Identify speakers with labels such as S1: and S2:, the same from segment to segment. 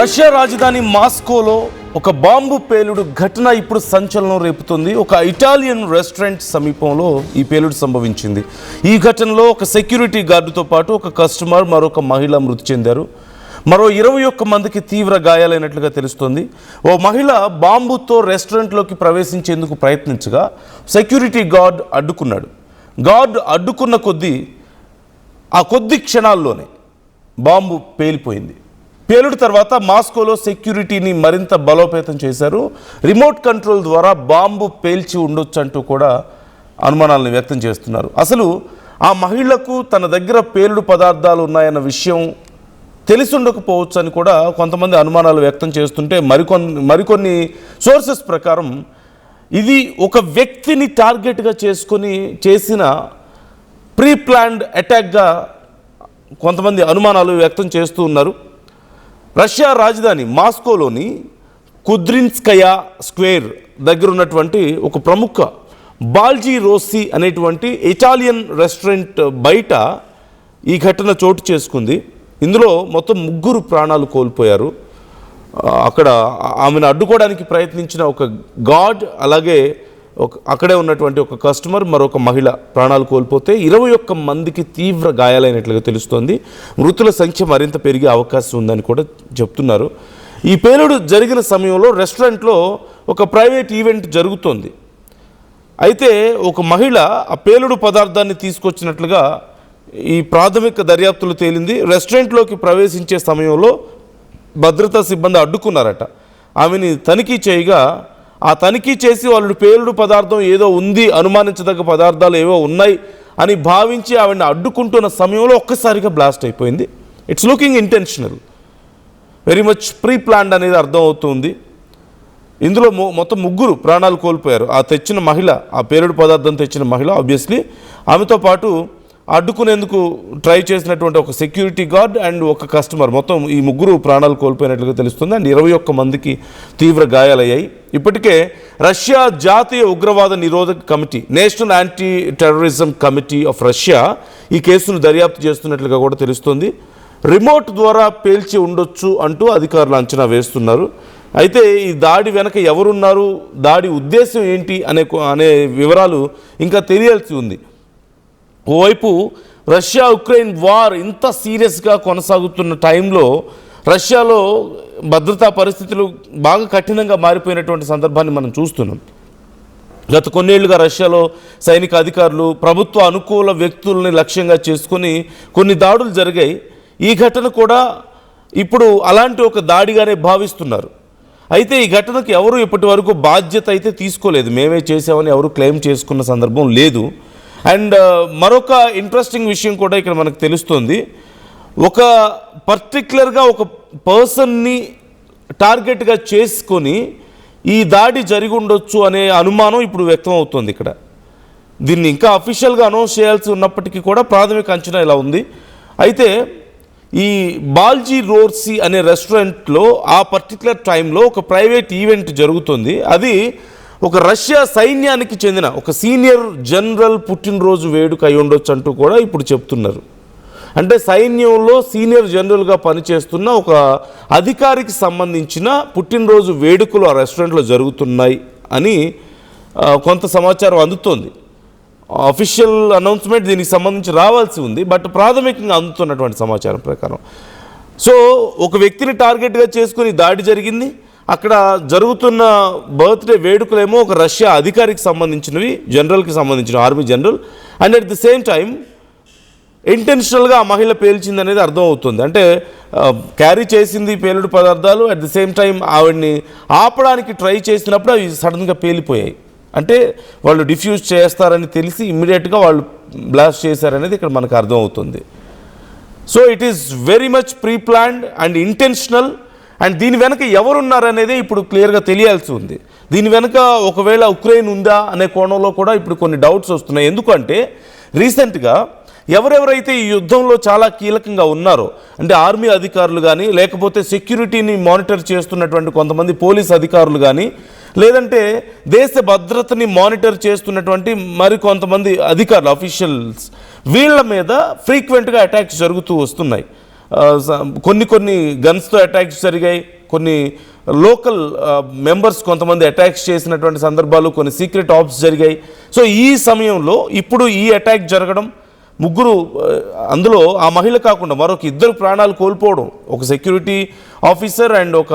S1: Russia రాజధాని మాస్కోలో ఒక bomb పేలుడు ఘటన ఇప్పుడు సంచలనం రేపుతుంది. ఒక ఇటాలియన్ రెస్టారెంట్ సమీపంలో ఈ పేలుడు సంభవించింది. ఈ ఘటనలో ఒక సెక్యూరిటీ గార్డుతో పాటు ఒక కస్టమర్, మరొక మహిళ మృతి చెందారు. మరో 21 మందికి తీవ్ర గాయాలైనట్లుగా తెలుస్తోంది. ఓ మహిళ బాంబుతో రెస్టారెంట్లోకి ప్రవేశించేందుకు ప్రయత్నించగా సెక్యూరిటీ గార్డ్ అడ్డుకున్నాడు. గార్డ్ అడ్డుకున్న కొద్ది క్షణాల్లోనే బాంబు పేలిపోయింది. పేలుడు తర్వాత మాస్కోలో సెక్యూరిటీని మరింత బలోపేతం చేశారు. రిమోట్ కంట్రోల్ ద్వారా బాంబు పేల్చి ఉండొచ్చు అంటూ కూడా అనుమానాలను వ్యక్తం చేస్తున్నారు. అసలు ఆ మహిళకు తన దగ్గర పేలుడు పదార్థాలు ఉన్నాయన్న విషయం తెలిసి ఉండకపోవచ్చు అని కూడా కొంతమంది అనుమానాలు వ్యక్తం చేస్తుంటే మరికొన్ని సోర్సెస్ ప్రకారం ఇది ఒక వ్యక్తిని టార్గెట్గా చేసుకొని చేసిన ప్రీ ప్లాన్డ్ అటాక్గా కొంతమంది అనుమానాలు వ్యక్తం చేస్తూ ఉన్నారు. రష్యా రాజధాని మాస్కోలోని కుద్రిన్స్కయా స్క్వేర్ దగ్గర ఉన్నటువంటి ఒక ప్రముఖ బాల్జీ రోస్సీ అనేటువంటి ఇటాలియన్ రెస్టారెంట్ బయట ఈ ఘటన చోటు చేసుకుంది. ఇందులో మొత్తం 3 ప్రాణాలు కోల్పోయారు. అక్కడ ఆమెను అడ్డుకోవడానికి ప్రయత్నించిన ఒక గార్డ్, అలాగే అక్కడే ఉన్నటువంటి ఒక కస్టమర్, మరొక మహిళ ప్రాణాలు కోల్పోతే 21 మందికి తీవ్ర గాయాలైనట్లుగా తెలుస్తోంది. మృతుల సంఖ్య మరింత పెరిగే అవకాశం ఉందని కూడా చెప్తున్నారు. ఈ పేలుడు జరిగిన సమయంలో రెస్టారెంట్లో ఒక ప్రైవేట్ ఈవెంట్ జరుగుతోంది. అయితే ఒక మహిళ ఆ పేలుడు పదార్థాన్ని తీసుకొచ్చినట్లుగా ఈ ప్రాథమిక దర్యాప్తులు తేలింది. రెస్టారెంట్లోకి ప్రవేశించే సమయంలో భద్రతా సిబ్బంది అడ్డుకున్నారట. ఆమెని తనిఖీ చేయగా ఆ తనిఖీ చేసి వాళ్ళు పేలుడు పదార్థం ఏదో ఉంది, అనుమానించదగ్గ పదార్థాలు ఏవో ఉన్నాయి అని భావించి ఆవిడని అడ్డుకుంటున్న సమయంలో ఒక్కసారిగా బ్లాస్ట్ అయిపోయింది. It's looking intentional, very much pre planned అనేది అర్థమవుతుంది. ఇందులో మొత్తం 3 ప్రాణాలు కోల్పోయారు. ఆ తెచ్చిన మహిళ, ఆ పేలుడు పదార్థం తెచ్చిన మహిళ ఆబ్వియస్లీ, ఆమెతో పాటు అడ్డుకునేందుకు ట్రై చేసినటువంటి ఒక సెక్యూరిటీ గార్డ్ అండ్ ఒక కస్టమర్, మొత్తం ఈ 3 ప్రాణాలు కోల్పోయినట్లుగా తెలుస్తుంది. అండ్ 21 మందికి తీవ్ర గాయాలయ్యాయి. ఇప్పటికే రష్యా జాతీయ ఉగ్రవాద నిరోధక committee, national anti terrorism committee of Russia ఈ కేసును దర్యాప్తు చేస్తున్నట్లుగా కూడా తెలుస్తుంది. రిమోట్ ద్వారా పేల్చి ఉండొచ్చు అంటూ అధికారులు అంచనా వేస్తున్నారు. అయితే ఈ దాడి వెనక ఎవరున్నారు, దాడి ఉద్దేశం ఏంటి అనే వివరాలు ఇంకా తెలియాల్సి ఉంది. ఓవైపు రష్యా ఉక్రెయిన్ వార్ ఇంత సీరియస్గా కొనసాగుతున్న టైంలో రష్యాలో భద్రతా పరిస్థితులు బాగా కఠినంగా మారిపోయినటువంటి సందర్భాన్ని మనం చూస్తున్నాం. గత కొన్నేళ్లుగా రష్యాలో సైనిక అధికారులు ప్రభుత్వ అనుకూల వ్యక్తుల్ని లక్ష్యంగా చేసుకొని కొన్ని దాడులు జరిగాయి. ఈ ఘటన కూడా ఇప్పుడు అలాంటి ఒక దాడిగానే భావిస్తున్నారు. అయితే ఈ ఘటనకు ఎవరు ఇప్పటి వరకు బాధ్యత అయితే తీసుకోలేదు. మేమే చేసామని ఎవరు క్లెయిమ్ చేసుకున్న సందర్భం లేదు. అండ్ మరొక ఇంట్రెస్టింగ్ విషయం కూడా ఇక్కడ మనకు తెలుస్తుంది. ఒక పర్టిక్యులర్గా ఒక పర్సన్ని టార్గెట్గా చేసుకొని ఈ దాడి జరిగి ఉండొచ్చు అనే అనుమానం ఇప్పుడు వ్యక్తం అవుతుంది. ఇక్కడ దీన్ని ఇంకా అఫీషియల్గా అనౌన్స్ చేయాల్సి ఉన్నప్పటికీ కూడా ప్రాథమిక అంచనా ఇలా ఉంది. అయితే ఈ బాల్జీ రోస్సీ అనే రెస్టారెంట్లో ఆ పర్టిక్యులర్ టైంలో ఒక ప్రైవేట్ ఈవెంట్ జరుగుతుంది. అది ఒక రష్యా సైన్యానికి చెందిన ఒక సీనియర్ జనరల్ పుట్టినరోజు వేడుక అయి ఉండొచ్చు అంటూ కూడా ఇప్పుడు చెప్తున్నారు. అంటే సైన్యంలో సీనియర్ జనరల్గా పనిచేస్తున్న ఒక అధికారికి సంబంధించిన పుట్టినరోజు వేడుకలు ఆ రెస్టారెంట్లో జరుగుతున్నాయి అని కొంత సమాచారం అందుతోంది. అఫీషియల్ అనౌన్స్మెంట్ దీనికి సంబంధించి రావాల్సి ఉంది, బట్ ప్రాథమికంగా అందుతున్నటువంటి సమాచారం ప్రకారం సో ఒక వ్యక్తిని టార్గెట్గా చేసుకుని దాడి జరిగింది. అక్కడ జరుగుతున్న బర్త్డే వేడుకలేమో ఒక రష్యా అధికారికి సంబంధించినవి, జనరల్కి సంబంధించిన army general. And at the same time ఇంటెన్షనల్గా ఆ మహిళ పేల్చింది అనేది అర్థమవుతుంది. అంటే క్యారీ చేసింది పేలుడు పదార్థాలు, అట్ ది సేమ్ టైం ఆవిడ్ని ఆపడానికి ట్రై చేసినప్పుడు అవి సడన్గా పేలిపోయాయి. అంటే వాళ్ళు డిఫ్యూజ్ చేస్తారని తెలిసి ఇమ్మీడియట్గా వాళ్ళు బ్లాస్ట్ చేశారనేది ఇక్కడ మనకు అర్థమవుతుంది. So it is very much pre planned and intentional. And దీని వెనక ఎవరున్నారనేది ఇప్పుడు క్లియర్గా తెలియాల్సి ఉంది. దీని వెనక ఒకవేళ ఉక్రెయిన్ ఉందా అనే కోణంలో కూడా ఇప్పుడు కొన్ని డౌట్స్ వస్తున్నాయి. ఎందుకంటే రీసెంట్గా ఎవరెవరైతే ఈ యుద్ధంలో చాలా కీలకంగా ఉన్నారో, అంటే ఆర్మీ అధికారులు కానీ, లేకపోతే సెక్యూరిటీని మానిటర్ చేస్తున్నటువంటి కొంతమంది పోలీస్ అధికారులు కానీ, లేదంటే దేశ భద్రతని మానిటర్ చేస్తున్నటువంటి మరికొంతమంది అధికారులు, అఫీషియల్స్, వీళ్ళ మీద ఫ్రీక్వెంట్గా అటాక్స్ జరుగుతూ వస్తున్నాయి. కొన్ని గన్స్తో అటాక్స్ జరిగాయి, కొన్ని లోకల్ మెంబర్స్ కొంతమంది అటాక్స్ చేసినటువంటి సందర్భాలు, కొన్ని సీక్రెట్ ఆప్స్ జరిగాయి. సో ఈ సమయంలో ఇప్పుడు ఈ అటాక్ జరగడం, ముగ్గురు అందులో ఆ మహిళ కాకుండా మరొక ఇద్దరు ప్రాణాలు కోల్పోవడం, ఒక సెక్యూరిటీ ఆఫీసర్ అండ్ ఒక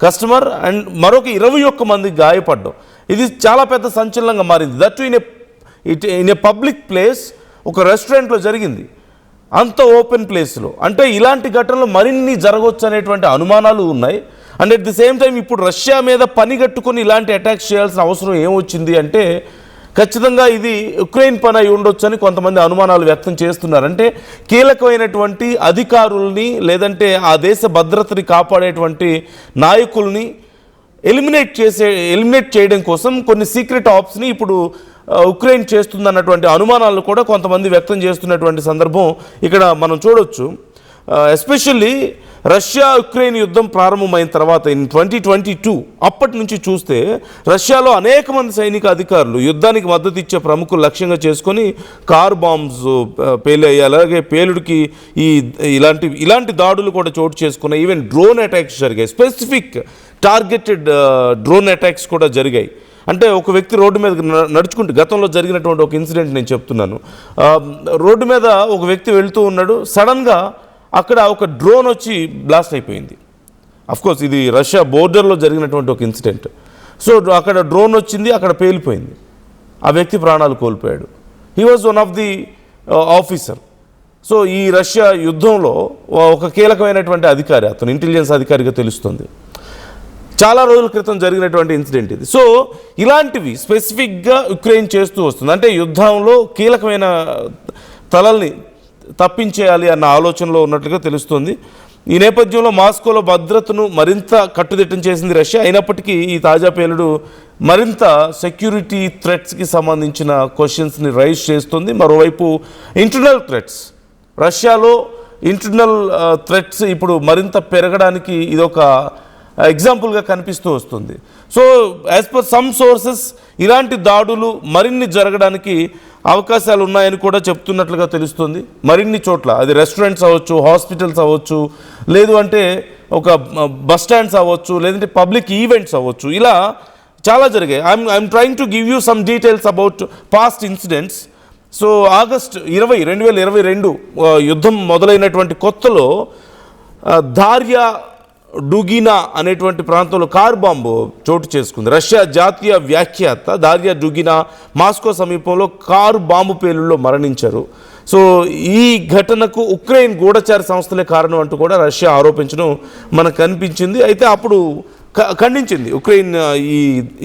S1: కస్టమర్ అండ్ మరొక 21 మంది గాయపడ్డం, ఇది చాలా పెద్ద సంచలనంగా మారింది. That in a public place, ఒక రెస్టారెంట్లో జరిగింది, అంత ఓపెన్ ప్లేస్లో. అంటే ఇలాంటి ఘటనలు మరిన్ని జరగవచ్చు అనేటువంటి అనుమానాలు ఉన్నాయి. And at the same time ఇప్పుడు రష్యా మీద పని కట్టుకొని ఇలాంటి అటాక్స్ చేయాల్సిన అవసరం ఏమొచ్చింది అంటే ఖచ్చితంగా ఇది ఉక్రెయిన్ పని అయి ఉండొచ్చు అని కొంతమంది అనుమానాలు వ్యక్తం చేస్తున్నారు. అంటే కీలకమైనటువంటి అధికారుల్ని లేదంటే ఆ దేశ భద్రతని కాపాడేటువంటి నాయకుల్ని ఎలిమినేట్ చేయడం కోసం కొన్ని సీక్రెట్ ఆప్స్ని ఇప్పుడు ఉక్రెయిన్ చేస్తుందన్నటువంటి అనుమానాలు కూడా కొంతమంది వ్యక్తం చేస్తున్నటువంటి సందర్భం ఇక్కడ మనం చూడొచ్చు. ఎస్పెషల్లీ రష్యా ఉక్రెయిన్ యుద్ధం ప్రారంభమైన తర్వాత ఇన్ 2022 అప్పటి నుంచి చూస్తే రష్యాలో అనేక మంది సైనిక అధికారులు యుద్ధానికి మద్దతు ఇచ్చే ప్రముఖులు లక్ష్యంగా చేసుకొని కార్ బాంబ్స్ పేలయ్యాయి. అలాగే పేలుడికి ఇలాంటి దాడులు కూడా చోటు చేసుకున్నాయి. ఈవెన్ డ్రోన్ అటాక్స్ జరిగాయి, స్పెసిఫిక్ టార్గెటెడ్ డ్రోన్ అటాక్స్ కూడా జరిగాయి. అంటే ఒక వ్యక్తి రోడ్డు మీద నడుచుకుంటూ, గతంలో జరిగినటువంటి ఒక ఇన్సిడెంట్ నేను చెప్తున్నాను. రోడ్డు మీద ఒక వ్యక్తి వెళ్తూ ఉన్నాడు, సడన్గా అక్కడ ఒక డ్రోన్ వచ్చి బ్లాస్ట్ అయిపోయింది. అఫ్కోర్స్ ఇది రష్యా బోర్డర్లో జరిగినటువంటి ఒక ఇన్సిడెంట్. సో అక్కడ డ్రోన్ వచ్చింది, అక్కడ పేలిపోయింది, ఆ వ్యక్తి ప్రాణాలు కోల్పోయాడు. He was one of the officer. So ఈ రష్యా యుద్ధంలో ఒక కీలకమైనటువంటి అధికారి, అతను ఇంటెలిజెన్స్ అధికారిగా తెలుస్తుంది. చాలా రోజుల క్రితం జరిగినటువంటి ఇన్సిడెంట్ ఇది. సో ఇలాంటివి స్పెసిఫిక్గా ఉక్రెయిన్ చేస్తూ వస్తుంది. అంటే యుద్ధంలో కీలకమైన తలల్ని తప్పించేయాలి అన్న ఆలోచనలో ఉన్నట్లుగా తెలుస్తుంది. ఈ నేపథ్యంలో మాస్కోలో భద్రతను మరింత కట్టుదిట్టం చేసింది రష్యా. అయినప్పటికీ ఈ తాజా పేలుడు మరింత సెక్యూరిటీ థ్రెట్స్కి సంబంధించిన క్వశ్చన్స్ని రైజ్ చేస్తుంది. మరోవైపు ఇంటర్నల్ థ్రెట్స్, రష్యాలో ఇంటర్నల్ థ్రెట్స్ ఇప్పుడు మరింత పెరగడానికి ఇదొక ఎగ్జాంపుల్గా కనిపిస్తూ వస్తుంది. So as per some sources ఇలాంటి దాడులు మరిన్ని జరగడానికి అవకాశాలు ఉన్నాయని కూడా చెప్తున్నట్లుగా తెలుస్తుంది. మరిన్ని చోట్ల, అది రెస్టారెంట్స్ అవ్వచ్చు, హాస్పిటల్స్ అవ్వచ్చు, లేదు అంటే ఒక బస్ స్టాండ్స్ అవ్వచ్చు, లేదంటే పబ్లిక్ ఈవెంట్స్ అవ్వచ్చు, ఇలా చాలా జరిగాయి. I'm trying to give you some details about past incidents. So August 2022 యుద్ధం మొదలైనటువంటి కొత్తలో దార్యా డుగినా అనేటువంటి ప్రాంతంలో కారు బాంబు చోటు చేసుకుంది. రష్యా జాతీయ వ్యాఖ్యాత దార్యా డుగినా మాస్కో సమీపంలో కారు బాంబు పేలుల్లో మరణించారు. సో ఈ ఘటనకు ఉక్రెయిన్ గూఢచార సంస్థలే కారణం అంటూ కూడా రష్యా ఆరోపించడం మనకు కనిపించింది. అయితే అప్పుడు ఖండించింది ఉక్రెయిన్,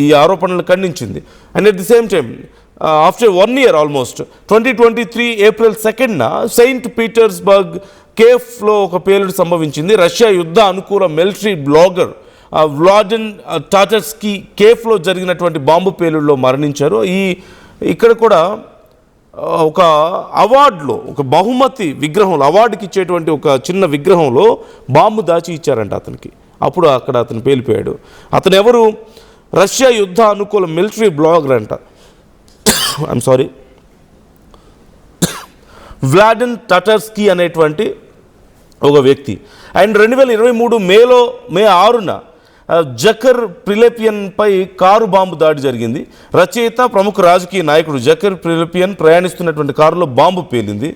S1: ఈ ఆరోపణలు ఖండించింది. And at the same time after 1 year almost 2023 April 2న సెయింట్ పీటర్స్బర్గ్ కేఫ్లో ఒక పేలుడు సంభవించింది. రష్యా యుద్ధ అనుకూల మిలిటరీ బ్లాగర్ వ్లాడిన్ టాటర్స్కీ కేఫ్లో జరిగినటువంటి బాంబు పేలుడులో మరణించారు. ఇక్కడ కూడా ఒక అవార్డులో, ఒక బహుమతి విగ్రహంలో, అవార్డుకి ఇచ్చేటువంటి ఒక చిన్న విగ్రహంలో బాంబు దాచి ఇచ్చారంట అతనికి. అప్పుడు అక్కడ అతను పేలిపోయాడు. అతను ఎవరు? రష్యా యుద్ధ అనుకూల మిలిటరీ బ్లాగర్ అంట. ఐఎమ్ సారీ, వ్లాడిన్ టాటర్స్కీ అనేటువంటి ఒక వ్యక్తి. అండ్ 2023 మే 6న జకర్ ప్రిలెపియన్ పై కారు బాంబు దాడి జరిగింది. రచయిత, ప్రముఖ రాజకీయ నాయకుడు జకర్ ప్రిలెపియన్ ప్రయాణిస్తున్నటువంటి కారులో బాంబు పేలింది.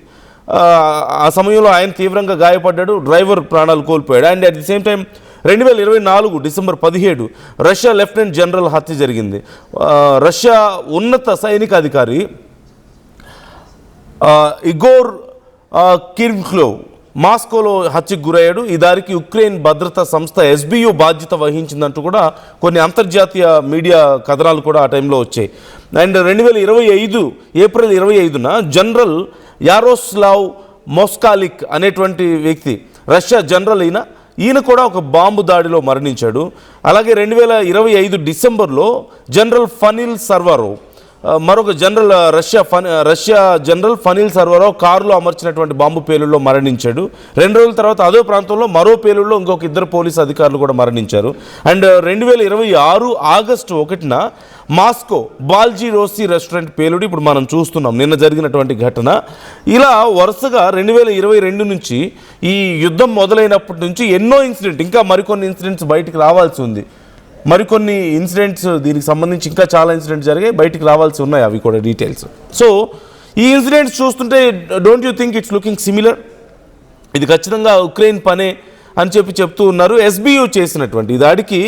S1: ఆ సమయంలో ఆయన తీవ్రంగా గాయపడ్డాడు, డ్రైవర్ ప్రాణాలు కోల్పోయాడు. And at the same time 2024 December 17 Russia lieutenant general హత్య జరిగింది. రష్యా ఉన్నత సైనిక అధికారి ఇగోర్ కిర్క్లోవ్ మాస్కోలో హత్యకు గురయ్యాడు. ఈ దారికి ఉక్రెయిన్ భద్రతా సంస్థ SBU బాధ్యత వహించిందంటూ కూడా కొన్ని అంతర్జాతీయ మీడియా కథనాలు కూడా ఆ టైంలో వచ్చాయి. అండ్ 2025 ఏప్రిల్ 25న జనరల్ యారోస్లావ్ మోస్కాలిక్ అనేటువంటి వ్యక్తి, రష్యా జనరల్ ఈయన కూడా ఒక బాంబు దాడిలో మరణించాడు. అలాగే 2025 డిసెంబర్లో జనరల్ ఫనిల్ సర్వారోవ్ మరొక జనరల్ రష్యా జనరల్ ఫనిల్ సర్వరావ్ కారులో అమర్చినటువంటి బాంబు పేలుల్లో మరణించాడు. 2 రోజుల తర్వాత అదే ప్రాంతంలో మరో పేలుల్లో ఇంకొక 2 పోలీసు అధికారులు కూడా మరణించారు. అండ్ 2026 ఆగస్టు 1న మాస్కో బాల్జీ రోసీ రెస్టారెంట్ పేలుడు ఇప్పుడు మనం చూస్తున్నాం, నిన్న జరిగినటువంటి ఘటన. ఇలా వరుసగా 2022 నుంచి ఈ యుద్ధం మొదలైనప్పటి నుంచి ఎన్నో ఇన్సిడెంట్, ఇంకా మరికొన్ని ఇన్సిడెంట్స్ బయటికి రావాల్సి ఉంది. మరికొన్ని ఇన్సిడెంట్స్ దీనికి సంబంధించి ఇంకా చాలా ఇన్సిడెంట్స్ జరిగాయి, బయటికి రావాల్సి ఉన్నాయి అవి కూడా డీటెయిల్స్. సో ఈ ఇన్సిడెంట్స్ చూస్తుంటే don't you think it's looking similar? ఇది ఖచ్చితంగా ఉక్రెయిన్ పనే అని చెప్తూ ఉన్నారు. ఎస్బీయూ చేసినటువంటి ఈ దాడికి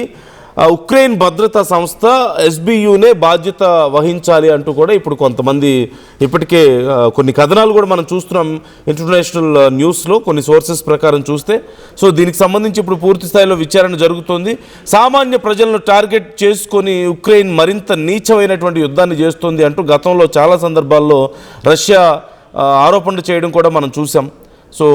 S1: ఉక్రెయిన్ భద్రతా సంస్థ ఎస్బీయూనే బాధ్యత వహించాలి అంటూ కూడా ఇప్పుడు కొంతమంది ఇప్పటికే కొన్ని కథనాలు కూడా మనం చూస్తున్నాం ఇంటర్నేషనల్ న్యూస్లో కొన్ని సోర్సెస్ ప్రకారం చూస్తే. సో దీనికి సంబంధించి ఇప్పుడు పూర్తి స్థాయిలో విచారణ జరుగుతోంది. సామాన్య ప్రజలను టార్గెట్ చేసుకొని ఉక్రెయిన్ మరింత నీచమైనటువంటి యుద్ధాన్ని చేస్తుంది అంటూ గతంలో చాలా సందర్భాల్లో రష్యా ఆరోపణలు చేయడం కూడా మనం చూసాం. సో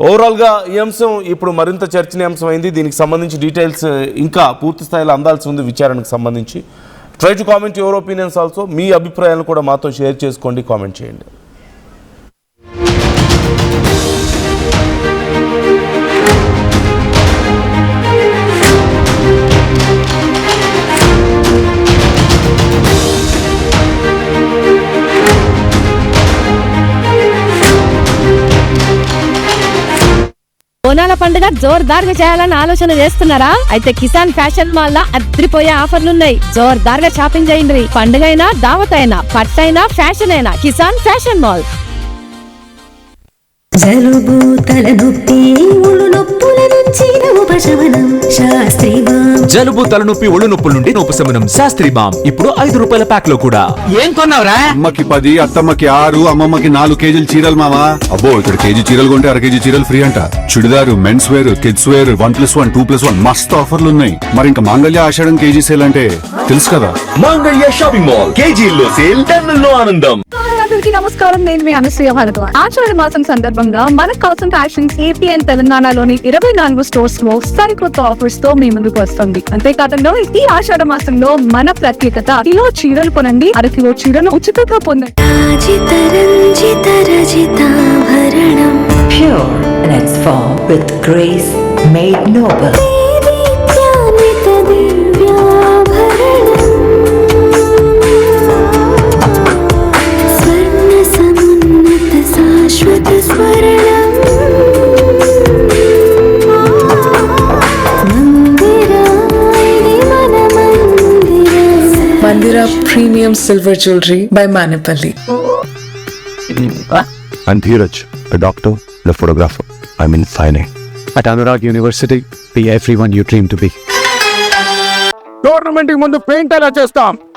S1: ఓవరాల్గా ఈ అంశం ఇప్పుడు మరింత చర్చనీయాంశమైంది. దీనికి సంబంధించి డీటెయిల్స్ ఇంకా పూర్తి స్థాయిలో అందాల్సి ఉంది విచారణకు సంబంధించి. Try to comment your opinions also. మీ అభిప్రాయాలను కూడా మాతో షేర్ చేసుకోండి, కామెంట్ చేయండి.
S2: బోనాల పండుగ జోర్దార్గా చేయాలని ఆలోచన చేస్తున్నారా? అయితే కిసాన్ ఫ్యాషన్ మాల్ లా అద్రిపోయే ఆఫర్లున్నాయి. జోర్దార్గా షాపింగ్ చేయండి. పండుగ అయినా, దావత్ అయినా, పట్టైనా, ఫ్యాషన్ అయినా కిసాన్ ఫ్యాషన్ మాల్.
S3: జలుబు తలనొప్పి ఒళ్ళు నొప్పుల నుంచి ఉపశమనం శాస్త్రీ బామ్.
S4: జలుబు తలనొప్పి ఒళ్ళు నొప్పుల నుండి ఉపశమనం శాస్త్రీ బామ్ ఇప్పుడు 5 రూపాయల ప్యాక్ లో కూడా.
S5: ఏం కొన్నావురా?
S6: అమ్మకి 10, అత్తమ్మకి 6, అమ్మమ్మకి 4 కేజీలు చీరలు మావా. అబ్బో ఇక్కడ కేజీ చీరలు కొంటే 1/2 కేజీ చీరలు ఫ్రీ అంట. Churidar, men's wear, kids wear 1+1, 2+1 మస్తు ఆఫర్లు ఉన్నాయి. మరి ఇంకా మాంగళ్య ఆషాఢం కేజీ సేల్ అంటే తెలుసు కదా.
S7: మాంగళ్య షాపింగ్ మాల్ కేజీల్లో సేల్, టన్నుల్లో ఆనందం.
S8: అందరికీ నమస్కారం, నేను మీ అనసూయ భారద్వాజ్. ఆషాఢ మాసం సందర్భంగా మన కాసన్ ఫ్యాషన్స్ ఏపీ అండ్ తెలంగాణలోని 24 స్టోర్స్ లో సరికొత్త ఆఫర్స్ తో మీ ముందుకు వస్తుంది. అంతేకాదంలో ఈ ఆషాఢ మాసంలో మన ప్రత్యేకత, కిలో చీరలు కొనండి, 1/2 కిలో చీరను ఉచితంగా పొందండి.
S3: రాజిత రంజిత రజితాభరణం
S9: Pure in its form with grace made noble.
S3: దేదీప్యాన్విత దివ్యాభరణం స్వర్ణ సమున్నత శాశ్వత స్వర్ణం మందిరాయిని మన
S10: Mandira Premium Silver Jewelry by Manipali.
S7: I'm Dheeraj, a doctor and a photographer. I'm in fine.
S4: At Anurag University, be everyone you dream to be.
S5: Tournament కి ముందు paint ఎలా చేస్తాం?